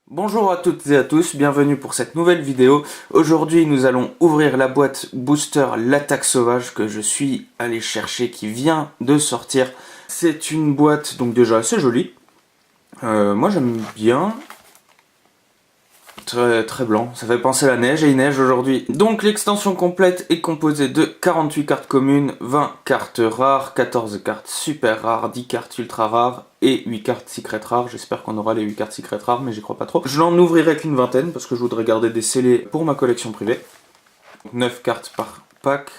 Bonjour à toutes et à tous, bienvenue pour cette nouvelle vidéo. Aujourd'hui nous allons ouvrir la boîte booster L'attaque sauvage que je suis allé chercher, qui vient de sortir. C'est une boîte donc déjà assez jolie, moi j'aime bien. Très blanc, ça fait penser à la neige et il neige aujourd'hui. Donc l'extension complète est composée de 48 cartes communes, 20 cartes rares, 14 cartes super rares, 10 cartes ultra rares et 8 cartes secret rares. J'espère qu'on aura les 8 cartes secret rares, mais j'y crois pas trop. Je n'en ouvrirai qu'une vingtaine parce que je voudrais garder des scellés pour ma collection privée. 9 cartes par pack.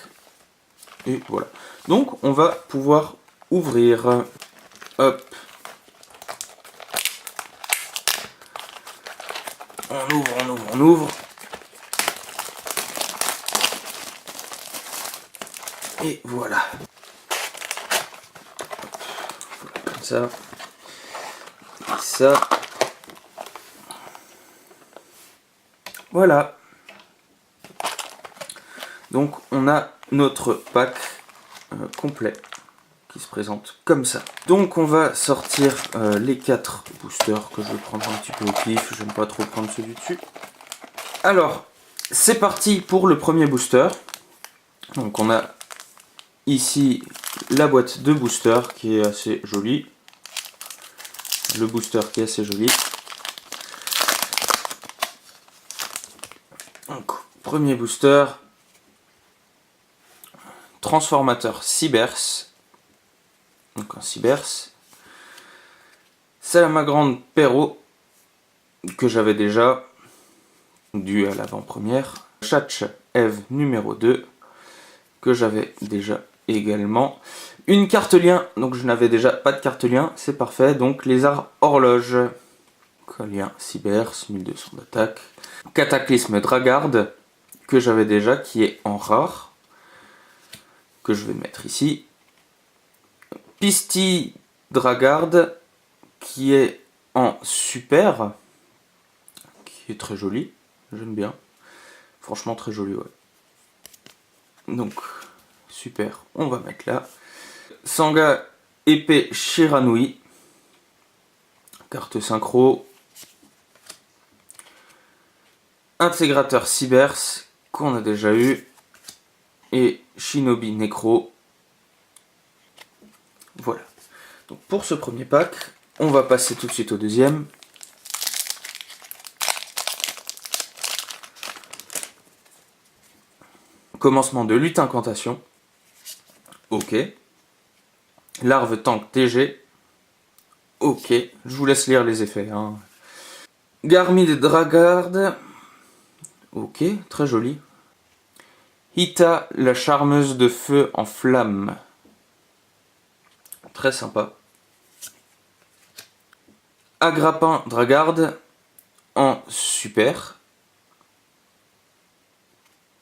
Et voilà. Donc on va pouvoir ouvrir. Hop. On ouvre, on ouvre, on ouvre. Et voilà. Comme ça. Et ça. Voilà. Donc on a notre pack complet qui se présente comme ça. Donc on va sortir les 4 boosters que je vais prendre un petit peu au pif. J'aime pas trop prendre ceux du dessus. Alors, c'est parti pour le premier booster. Donc on a ici la boîte de booster qui est assez jolie. Le booster qui est assez joli. Donc, premier booster. Transformateur Cybers. Donc un Cybers. Salamagrande Perro, que j'avais déjà, dû à l'avant-première. Chatch Eve numéro 2, que j'avais déjà également. Une carte lien, donc je n'avais déjà pas de carte lien, c'est parfait. Donc Lézard Horloge, lien Cybers, 1200 d'attaque. Cataclysme Dragarde, que j'avais déjà, qui est en rare, que je vais mettre ici. Pisty Dragarde, qui est en super, qui est très joli, j'aime bien. Franchement très joli, ouais. Donc, super, on va mettre là. Sanga épée Shiranui, carte synchro. Intégrateur Cybers, qu'on a déjà eu. Et Shinobi Necro. Voilà. Donc pour ce premier pack, on va passer tout de suite au deuxième. Commencement de lutte incantation. Ok. Larve tank TG. Ok. Je vous laisse lire les effets. Hein. Garmid Dragarde. Ok. Très joli. Hita, la charmeuse de feu en flamme. Très sympa. Agrippin Dragarde en super.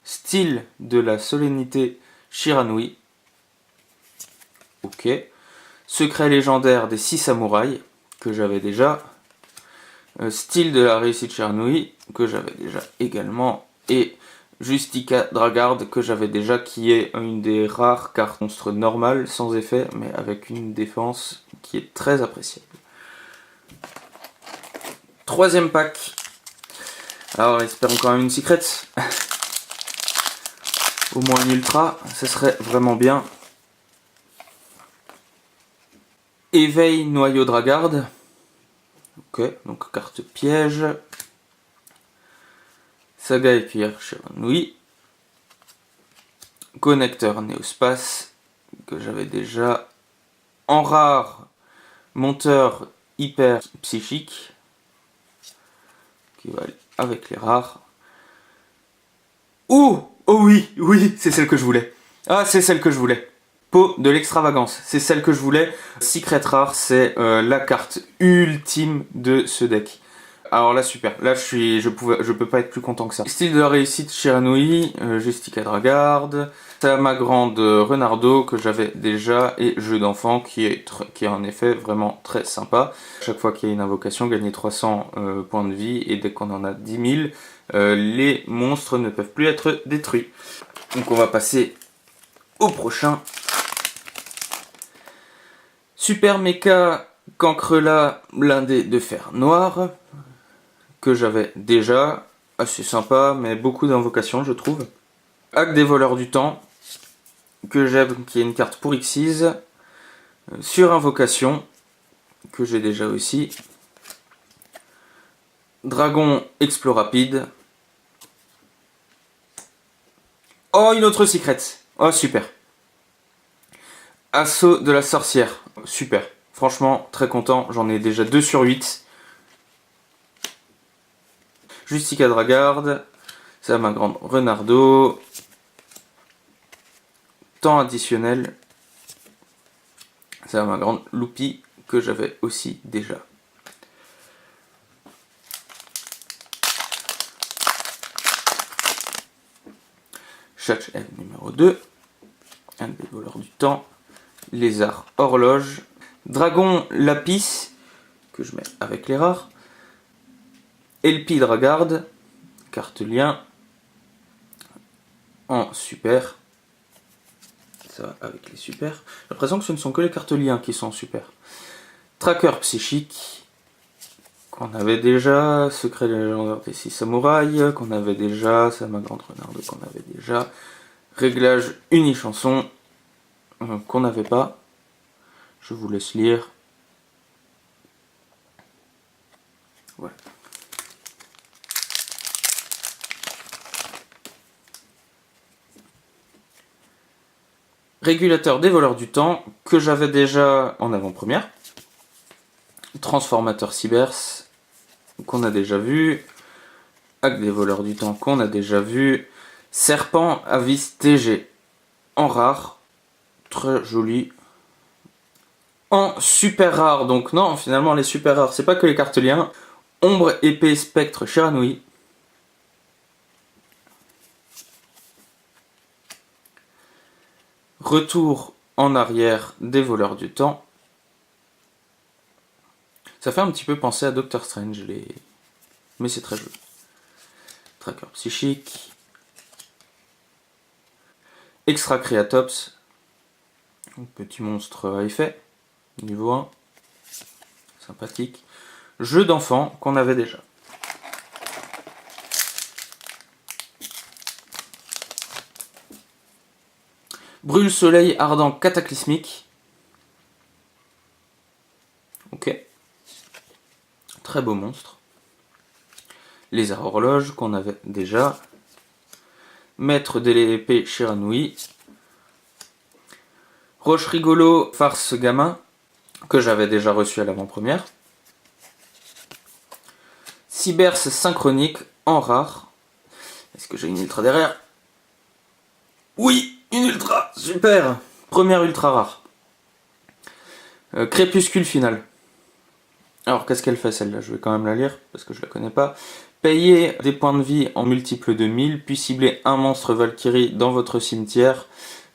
Style de la solennité Shiranui. Ok. Secret légendaire des 6 samouraïs, que j'avais déjà. Style de la réussite Shiranui, que j'avais déjà également. Et Justica Dragarde, que j'avais déjà, qui est une des rares cartes monstres normales, sans effet, mais avec une défense qui est très appréciable. Troisième pack. Alors, espérons quand même une secret. Au moins une ultra, ce serait vraiment bien. Éveil Noyau Dragarde. Ok, donc carte piège. Saga et Pierre Shiranui. Connecteur Néospace, que j'avais déjà. En rare, monteur hyper psychique, qui va aller avec les rares. Oh oui, oui, c'est celle que je voulais. Ah, c'est celle que je voulais. Peau de l'extravagance, c'est celle que je voulais. Secret rare, c'est la carte ultime de ce deck. Alors là, super. Là, je peux pas être plus content que ça. Style de la réussite Shiranui, Justica Dragarde, Salamagrande Renardo, que j'avais déjà, et Jeu d'enfant, qui est en effet vraiment très sympa. Chaque fois qu'il y a une invocation, gagner 300 points de vie, et dès qu'on en a 10 000, les monstres ne peuvent plus être détruits. Donc on va passer au prochain. Super Mecha Cancrela blindé de fer noir, que j'avais déjà, assez sympa, mais beaucoup d'invocations je trouve. Hack des voleurs du temps, que j'aime, qui est une carte pour Xyz. Sur invocation, que j'ai déjà aussi. Dragon Explorapide. Oh, une autre secret. Oh, super. Assaut de la sorcière. Super. Franchement, très content. J'en ai déjà 2 sur 8. Justica Dragarde. Ça ma grande Renardo. Temps additionnel. Ça ma grande Loupi que j'avais aussi déjà. Chatch F numéro 2. Un des voleurs du temps. Lézard Horloge. Dragon Lapis, que je mets avec les rares. Elpi Dragarde. Carte lien. En super. Ça va avec les super. J'ai l'impression que ce ne sont que les cartes liens qui sont super. Tracker psychique. Qu'on avait déjà. Secret légendaire des 6 samouraïs. Qu'on avait déjà. Ça ma grande renarde qu'on avait déjà. Réglage unichanson. Qu'on n'avait pas. Je vous laisse lire. Voilà. Régulateur des voleurs du temps, que j'avais déjà en avant-première. Transformateur Cybers, qu'on a déjà vu. Hack des voleurs du temps, qu'on a déjà vu. Serpent Avis TG, en rare. Très joli. En super rare, donc non, finalement les super rares, c'est pas que les cartes liens. Ombre, épée, spectre, Shiranui. Retour en arrière des voleurs du temps. Ça fait un petit peu penser à Doctor Strange, mais c'est très joli. Tracker psychique. Extra Creatops. Petit monstre à effet. Niveau 1. Sympathique. Jeu d'enfant qu'on avait déjà. Brûle soleil ardent cataclysmique. Ok. Très beau monstre. Lézard horloge qu'on avait déjà. Maître de l'épée Shiranui. Roche rigolo farce gamin que j'avais déjà reçu à l'avant-première. Cybers synchronique en rare. Est-ce que j'ai une ultra derrière? Oui, une ultra, super. Première ultra rare. Crépuscule final. Alors qu'est-ce qu'elle fait celle-là? Je vais quand même la lire parce que je la connais pas. Payez des points de vie en multiples de 1000, puis ciblez un monstre Valkyrie dans votre cimetière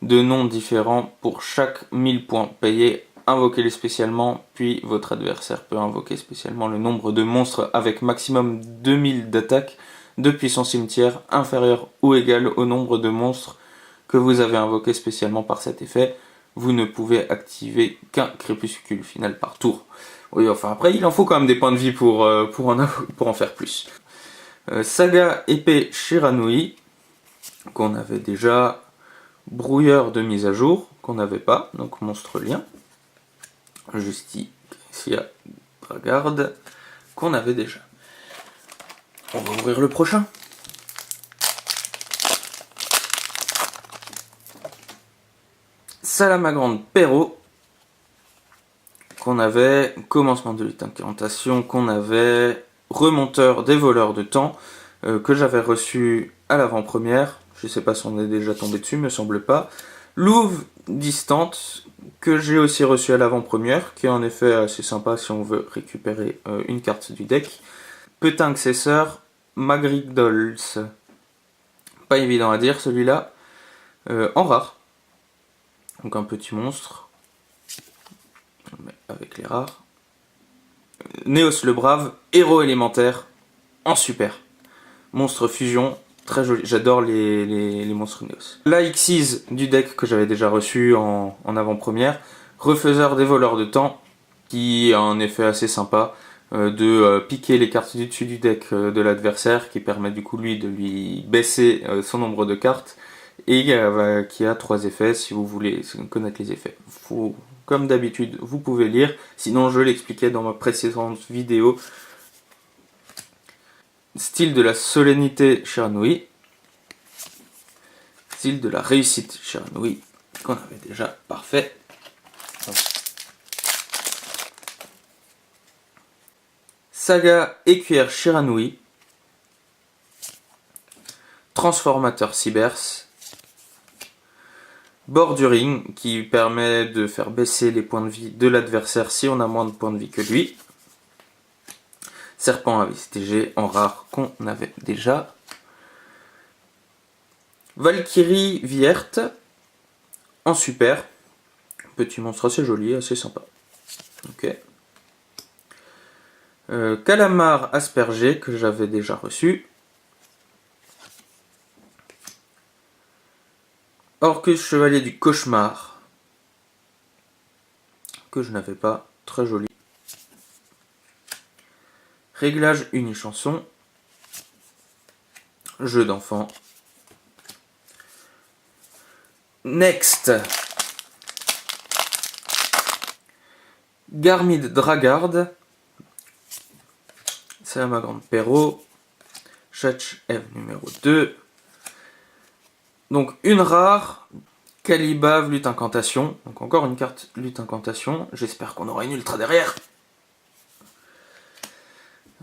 de noms différents pour chaque 1000 points payés. Invoquez-les spécialement, puis votre adversaire peut invoquer spécialement le nombre de monstres avec maximum 2000 d'attaque depuis son cimetière, inférieur ou égal au nombre de monstres que vous avez invoqué spécialement par cet effet. Vous ne pouvez activer qu'un crépuscule final par tour. Oui, enfin après, il en faut quand même des points de vie pour en faire plus. Saga épée Shiranui, qu'on avait déjà. Brouilleur de mise à jour, qu'on n'avait pas, donc monstre lien. Justica Dragarde, qu'on avait déjà. On va ouvrir le prochain. Salamagrande Perrault, qu'on avait. Commencement de lutte incantation, qu'on avait. Remonteur des voleurs de temps, que j'avais reçu à l'avant-première. Je sais pas si on est déjà tombé dessus, me semble pas. Louve distante, que j'ai aussi reçu à l'avant-première, qui est en effet assez sympa si on veut récupérer une carte du deck. Petin accesseur, Magrigdols. Pas évident à dire celui-là. En rare. Donc un petit monstre. On le met avec les rares. Néos le Brave, héros élémentaire, en super. Monstre fusion, très joli. J'adore les monstres Néos. La Xyz du deck que j'avais déjà reçu en avant-première. Refaiseur des voleurs de temps, qui a un effet assez sympa. de piquer les cartes du dessus du deck de l'adversaire, qui permet du coup lui de lui baisser son nombre de cartes, et qui a 3 effets si vous voulez connaître les effets. Comme d'habitude, vous pouvez lire, sinon je l'expliquais dans ma précédente vidéo. Style de la solennité Shiranui, style de la réussite Shiranui, qu'on avait déjà parfait. Saga écuyère Shiranui, transformateur Cybers, borduring qui permet de faire baisser les points de vie de l'adversaire si on a moins de points de vie que lui, serpent à VSTG en rare qu'on avait déjà, Valkyrie Vierte en super, petit monstre assez joli, assez sympa. Ok. Calamar aspergé que j'avais déjà reçu. Orcus chevalier du cauchemar que je n'avais pas, très joli. Réglage unichanson. Jeu d'enfant. Next. Garmid Dragard. C'est ma grande Perrault. Chatch F numéro 2. Donc une rare. Calibave lutte incantation. Donc encore une carte lutte incantation. J'espère qu'on aura une ultra derrière.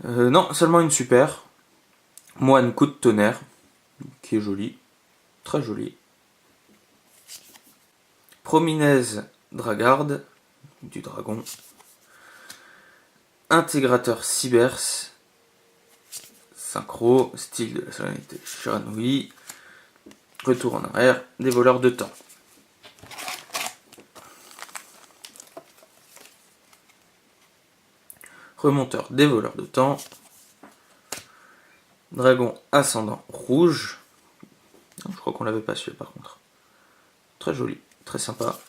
Non, seulement une super. Moine coup de tonnerre. Qui est jolie. Très jolie. Prominaise Dragard. Du dragon. Intégrateur Cybers. Synchro, style de la solennité Shiranui, retour en arrière, des voleurs de temps. Remonteur des voleurs de temps. Dragon ascendant rouge. Je crois qu'on l'avait pas celui-là par contre. Très joli, très sympa.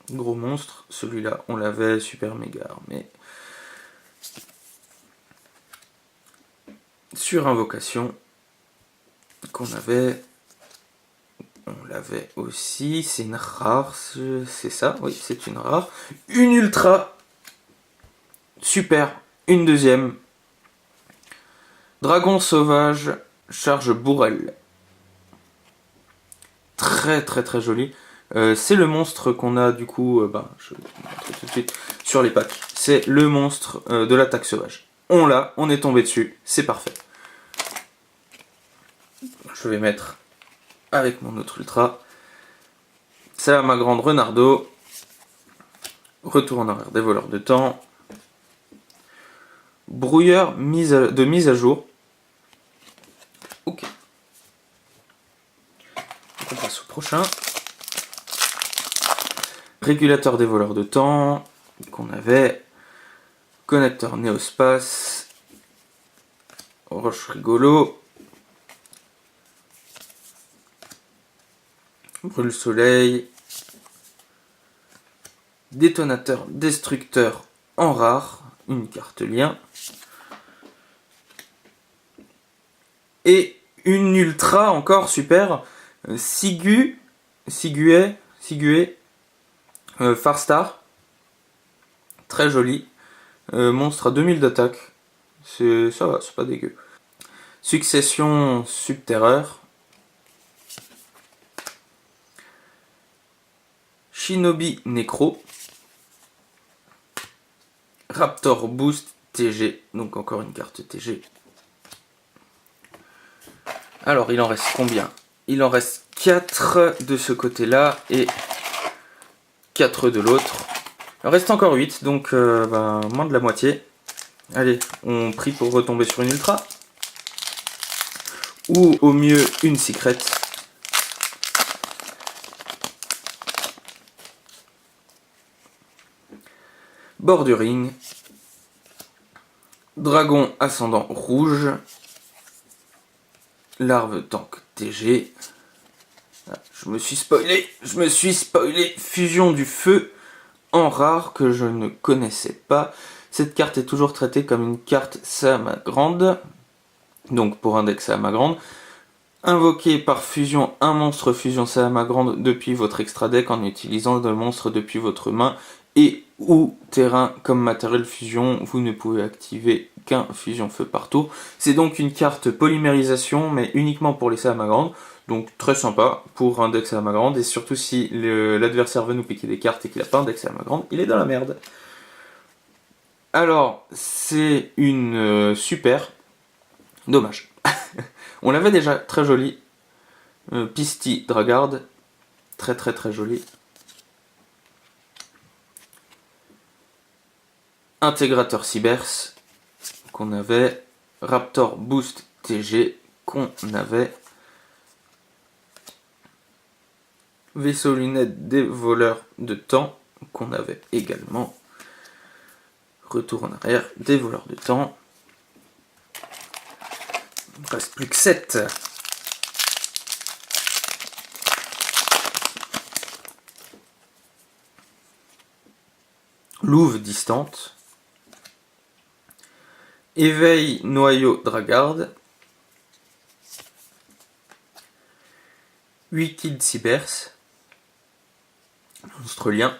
Gros monstre, celui-là on l'avait super méga armé. Sur invocation qu'on avait, on l'avait aussi, c'est une rare, c'est ça, oui c'est une rare, une ultra, super, une deuxième, dragon sauvage, charge bourrel, très très très joli, c'est le monstre qu'on a du coup, je vais vous montrer tout de suite sur les packs, c'est le monstre de l'attaque sauvage. On l'a, on est tombé dessus, c'est parfait. Je vais mettre avec mon autre ultra. C'est là ma grande Renardo. Retour en arrière des voleurs de temps. Brouilleur de mise à jour. Ok. On passe au prochain. Régulateur des voleurs de temps. Qu'on avait. Connecteur Néospace. Roche rigolo. Brûle soleil. Détonateur destructeur en rare. Une carte lien. Et une ultra encore super. Sigue Farstar. Très joli. Monstre à 2000 d'attaque. Ça va, c'est pas dégueu. Succession Subterreur. Shinobi Necro. Raptor Boost TG. Donc encore une carte TG. Alors il en reste combien? Il en reste 4 de ce côté-là et 4 de l'autre. Il en reste encore 8, donc moins de la moitié. Allez, on prie pour retomber sur une ultra. Ou au mieux une secret. Borduring. Dragon ascendant rouge. Larve tank TG. Ah, je me suis spoilé. Fusion du feu en rare que je ne connaissais pas. Cette carte est toujours traitée comme une carte Sama-Grande. Donc pour un deck Sama-Grande. Invoquez par fusion un monstre fusion Sama-Grande depuis votre extra deck en utilisant le monstre depuis votre main et ou terrain comme matériel fusion. Vous ne pouvez activer qu'un fusion feu par tour. C'est donc une carte polymérisation mais uniquement pour les Sama-Grande. Donc très sympa pour un deck Sama-Grande et surtout si l'adversaire veut nous piquer des cartes et qu'il n'a pas un deck Sama-Grande, il est dans la merde. Alors c'est une super. Dommage. On l'avait déjà, très joli. Pisti Dragard. Très très très joli. Intégrateur Cybers. Qu'on avait. Raptor Boost TG. Qu'on avait. Vaisseau lunette des voleurs de temps. Qu'on avait également. Retour en arrière des voleurs de temps. Il ne reste plus que 7. Louve distante. Éveil noyau Dragarde. Wicked Cybers. Monstre lien.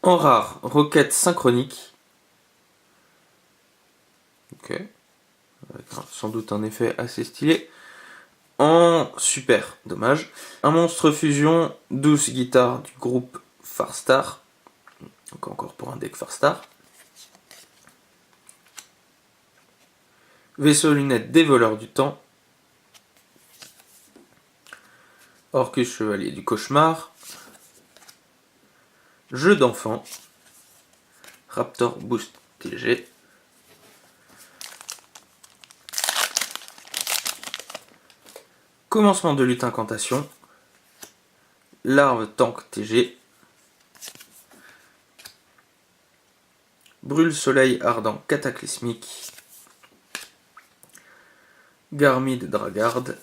En rare, roquette synchronique. Ok. Avec sans doute un effet assez stylé. En super, dommage. Un monstre fusion, 12 guitares du groupe Farstar. Donc encore pour un deck Farstar. Vaisseau lunette des voleurs du temps. Orcus chevalier du cauchemar. Jeu d'enfant. Raptor Boost TG. Commencement de lutte incantation. Larve tank TG. Brûle soleil ardent cataclysmique. Garmid Dragarde.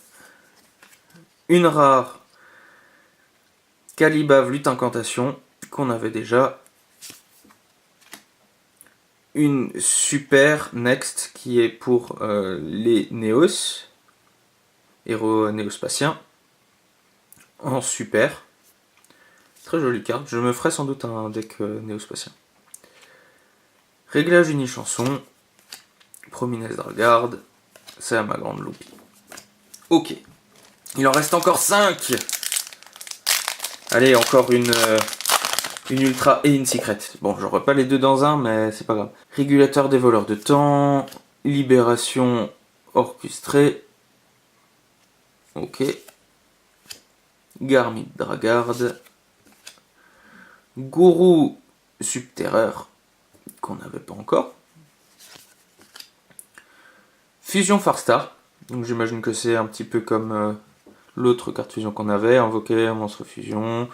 Une rare Calibave lutte incantation qu'on avait déjà. Une super next qui est pour les Néos. Héros néospatien. En super. Très jolie carte. Je me ferai sans doute un deck néospatien. Réglage uni-chanson. Prominence Dragarde. C'est à ma grande loupie. Ok. Il en reste encore 5. Allez, encore une ultra et une secret. Bon, j'aurai pas les deux dans un, mais c'est pas grave. Régulateur des voleurs de temps. Libération orchestrée. Ok. Garmid Dragarde. Gourou Subterreur. Qu'on n'avait pas encore. Fusion Farstar. Donc j'imagine que c'est un petit peu comme l'autre carte fusion qu'on avait. Invoquer un monstre fusion.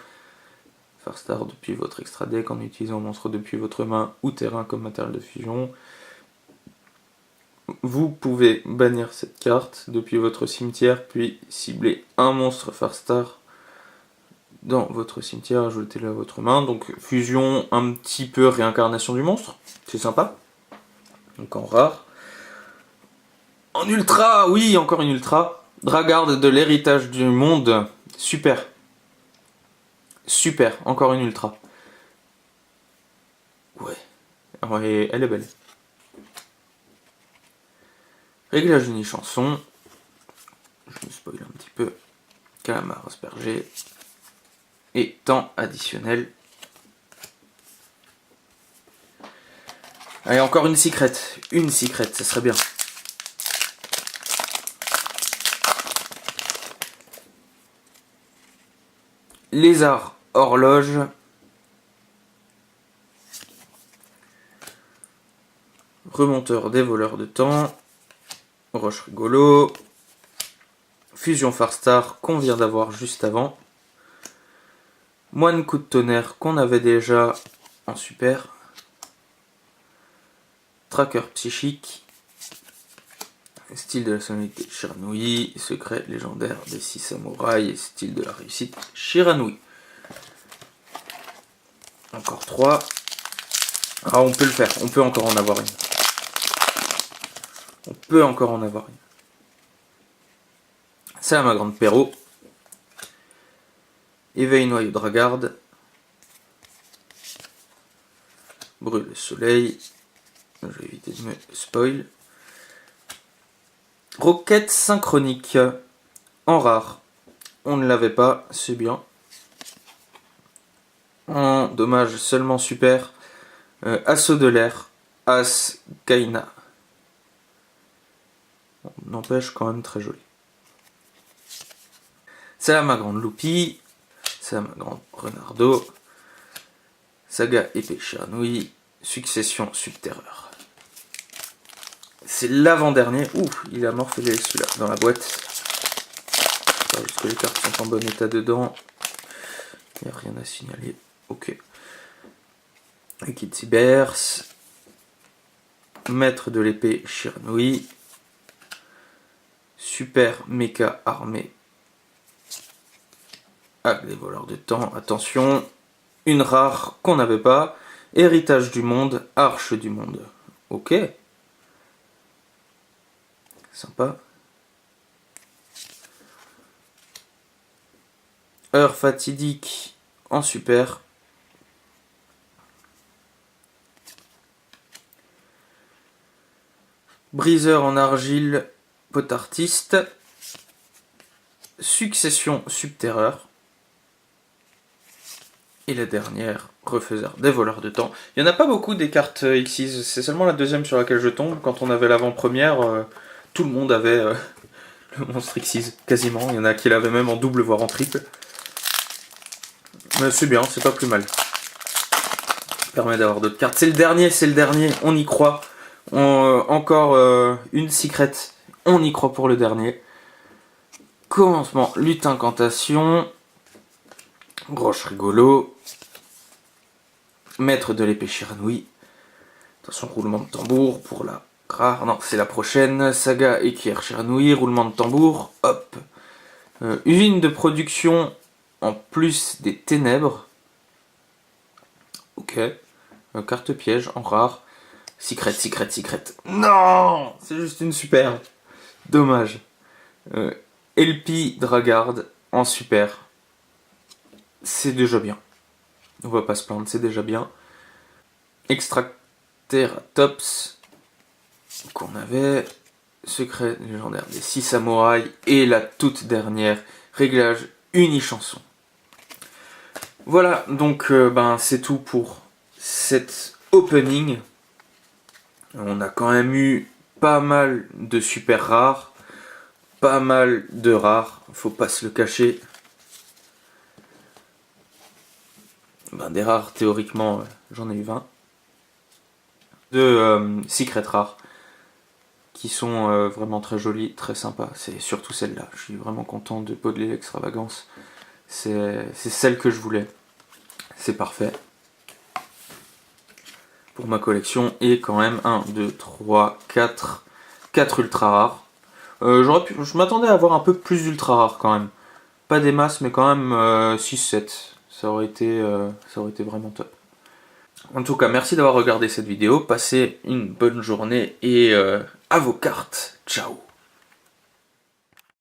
Farstar depuis votre extra deck en utilisant un monstre depuis votre main ou terrain comme matériel de fusion. Vous pouvez bannir cette carte depuis votre cimetière, puis cibler un monstre Farstar dans votre cimetière, ajoutez-le à votre main. Donc fusion, un petit peu réincarnation du monstre, c'est sympa. Donc en rare. En ultra, oui, encore une ultra. Dragarde de l'héritage du monde, super. Super, encore une ultra. Ouais, elle est belle. Réglage uni-chanson. Je me spoil un petit peu. Calamar aspergé. Et temps additionnel. Allez, encore une secret. Une secret, ça serait bien. Lézard horloge. Remonteur des voleurs de temps. Roche rigolo. Fusion Farstar qu'on vient d'avoir juste avant. Moine coup de tonnerre qu'on avait déjà en super. Tracker psychique. Style de la sonorité Shiranui. Secret légendaire des 6 samouraïs. Et style de la réussite Shiranui. Encore 3. Ah, on peut le faire, on peut encore en avoir une. On peut encore en avoir une. C'est à ma grande Perrault. Éveil noyau de Ragarde. Brûle le soleil. Je vais éviter de me spoil. Roquette synchronique. En rare. On ne l'avait pas, c'est bien. En dommage seulement super. Assaut de l'air. As Kaina. N'empêche quand même très joli. C'est là ma grande Loupi. C'est là ma grande Renardo. Saga épée Chernouille. Succession subterreur. C'est l'avant-dernier. Ouh, il a morphelé celui-là dans la boîte. Est-ce que les cartes sont en bon état dedans? Il n'y a rien à signaler. Ok. Liquid Cybers. Maître de l'épée Chernouille. Super méca armée. Ah, les voleurs de temps, attention. Une rare qu'on n'avait pas. Héritage du monde, arche du monde. Ok. Sympa. Heure fatidique en super. Briseur en argile, potartiste. Succession subterreur. Et la dernière, refaiseur des voleurs de temps. Il n'y en a pas beaucoup des cartes Xyz, c'est seulement la deuxième sur laquelle je tombe. Quand on avait l'avant-première, tout le monde avait le monstre Xyz, quasiment. Il y en a qui l'avaient même en double, voire en triple. Mais c'est bien, c'est pas plus mal. Ça permet d'avoir d'autres cartes. C'est le dernier, on y croit. Encore une secret, on y croit pour le dernier. Commencement, lutte incantation. Roche rigolo. Maître de l'épée Chernouille. Attention, roulement de tambour pour la rare. Non, c'est la prochaine. Saga équerre Chernouille. Roulement de tambour. Hop. Usine de production en plus des ténèbres. Ok. Carte piège en rare. Secret. Non, c'est juste une super. Dommage. Elpi Dragarde en super. C'est déjà bien. On va pas se plaindre, c'est déjà bien. Extracteratops qu'on avait. Secret légendaire des 6 samouraïs. Et la toute dernière, réglage uni-chanson. Voilà, donc c'est tout pour cet opening. On a quand même eu pas mal de super rares. Pas mal de rares, faut pas se le cacher. Des rares, théoriquement, j'en ai eu 20. De secret rares, qui sont vraiment très jolies, très sympas. C'est surtout celle-là. Je suis vraiment content de Pot de l'extravagance. C'est celle que je voulais. C'est parfait. Pour ma collection, et quand même 1, 2, 3, 4 ultra rares. Je m'attendais à avoir un peu plus d'ultra rares quand même. Pas des masses, mais quand même 6-7. Ça aurait été vraiment top. En tout cas, merci d'avoir regardé cette vidéo. Passez une bonne journée et à vos cartes. Ciao.